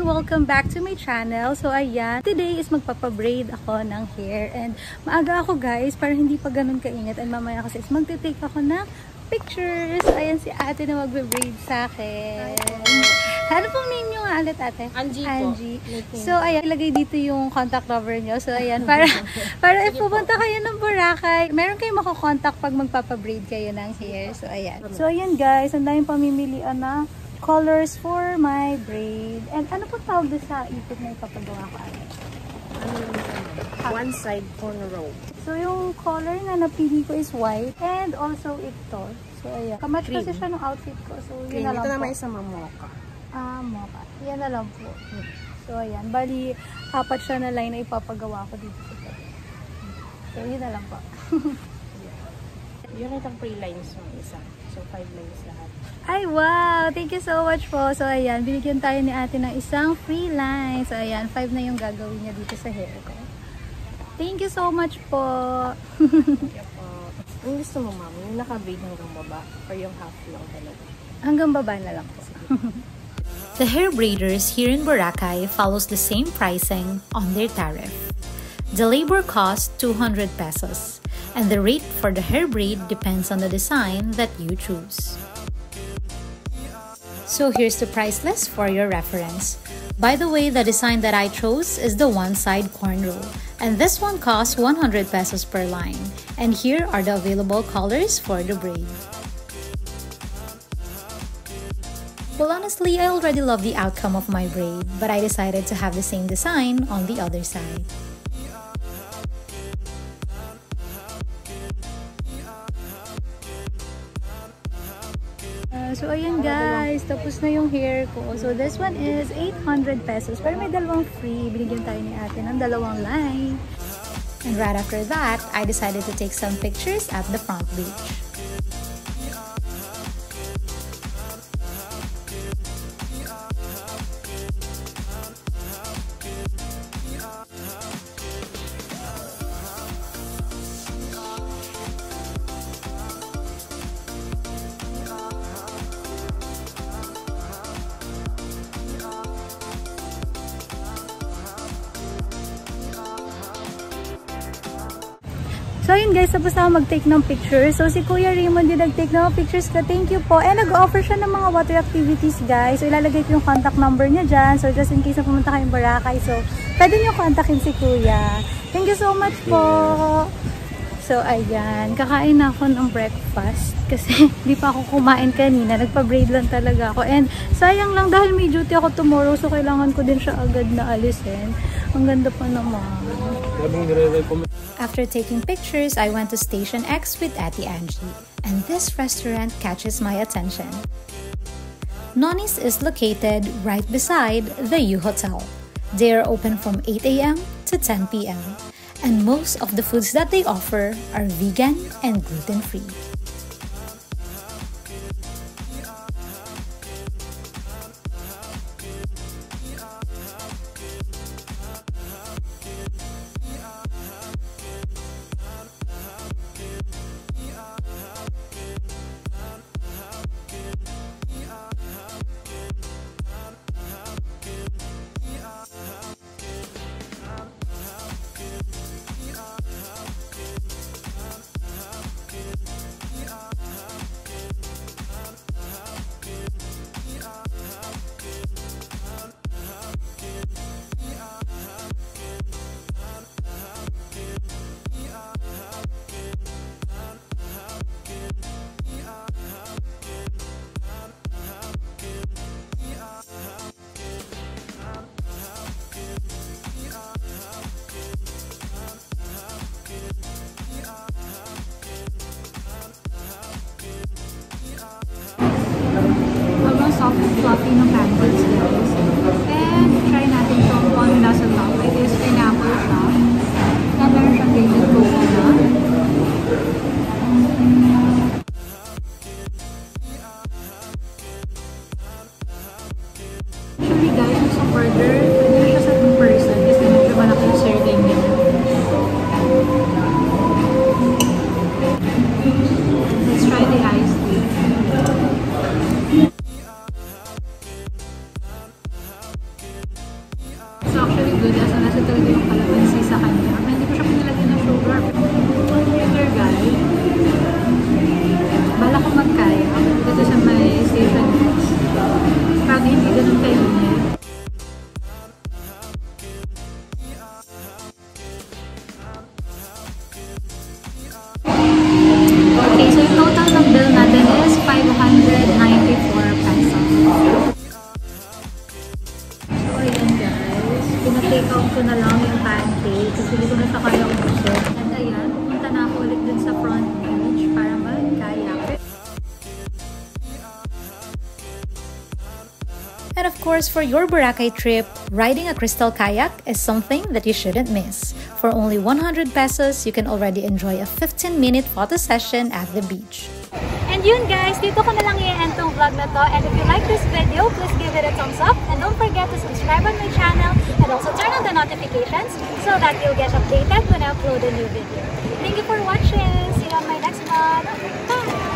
Welcome back to my channel. So ayan, today is magpapabraid ako ng hair and maaga ako guys para hindi pa ganun kainit and mamaya kasi is magte-take ako ng pictures. So ayan si ate na magbe-braid sa akin. Ano pong name nyo nga ulit ate? Angie. Angie. So ayan, ilagay dito yung contact number nyo. So ayan, para if pupunta kayo ng Boracay, meron kayong makakontakt pag magpapabraid kayo ng hair. So ayan. So ayan guys, ang daming pamimilian na colors for my braid. And ano po tawag doon sa ipit na ipapagawa ko? One side cornrow. So yung color na napili ko is white and also ito. So ayan. Kamatch kasi siya ng outfit ko. So yun na lang Ito po. naman isa mamoka. Mocha. Yan na lang po. So ayan. Bali, 4 siya na line na ipapagawa ko dito. So yun na lang po. Yun itong pre-lines yung isa. So 5 lines lahat. Ay, wow! Thank you so much po. So, ayan, binigyan tayo ni ate ng isang free line. So, ayan, 5 na yung gagawin niya dito sa hair ko. Thank you so much po. Ang gusto mo, ma'am? Yung naka-braid hanggang baba or yung half lang talaga? Hanggang baba na lang po. The hair braiders here in Boracay follows the same pricing on their tariff. The labor costs 200 pesos, and the rate for the hair braid depends on the design that you choose. So here's the price list for your reference. By the way, the design that I chose is the one-side cornrow, and this one costs 100 pesos per line. And here are the available colors for the braid. Well, honestly, I already love the outcome of my braid, but I decided to have the same design on the other side. So, ayan guys, tapos na yung hair ko. So, this one is 800 pesos. Pero may dalawang free. Binigyan tayo ni ate ng dalawang line. And right after that, I decided to take some pictures at the front beach. So, ayun guys, tapos na ako mag-take ng pictures. So, si Kuya Raymond din nag-take ng pictures ka. Thank you po. And nag-offer siya ng mga water activities, guys. So, ilalagay ko yung contact number niya dyan. So, just in case na pumunta kayong Boracay. So, pwede niyo kontakin si Kuya. Thank you so much po. So, ayan. Kakain na ako ng breakfast. Kasi, di pa ako kumain kanina. Nagpa-braid lang talaga ako. And, sayang lang dahil may duty ako tomorrow. So, kailangan ko din siya agad na alisin. Ang ganda pa naman. After taking pictures, I went to Station X with Ate Angie, and this restaurant catches my attention. Nonnie's is located right beside the U Hotel. They are open from 8 a.m. to 10 p.m. and most of the foods that they offer are vegan and gluten-free. Soft fluffy ng pancakes guys. And try natin itong kung ano nasa top. It is pineapple siya. Na meron siyang dated coconut. Actually guys, yung sa burger, hindi siya sa 2 person kasi medyo malaki yung serving niya. Let's try the iced tea. bigas na nasa talaga yung kalamansi sa kanya. Hindi ko siya pinalagyan ng sugar. Sugar guys. Bala ko magkaya. Dito sa may station X. Pag hindi ganun kayo niya. Okay, so yung total ng bill natin is 594 pesos. So, ayan guys. Pina-take out ko na lang yung pancake kasi hindi ko na siya kaya ubusin. And ayan, pupunta na ako ulit dun sa front beach para mag-kayak. And of course, for your Boracay trip, riding a crystal kayak is something that you shouldn't miss. For only 100 pesos, you can already enjoy a 15-minute photo session at the beach. And yun guys, dito ko na lang i-end tong vlog na to. And if you like this video, please give it a thumbs up. And don't forget to subscribe on my channel and also turn on the notifications so that you'll get updated when I upload a new video. Thank you for watching. See you on my next vlog. Bye!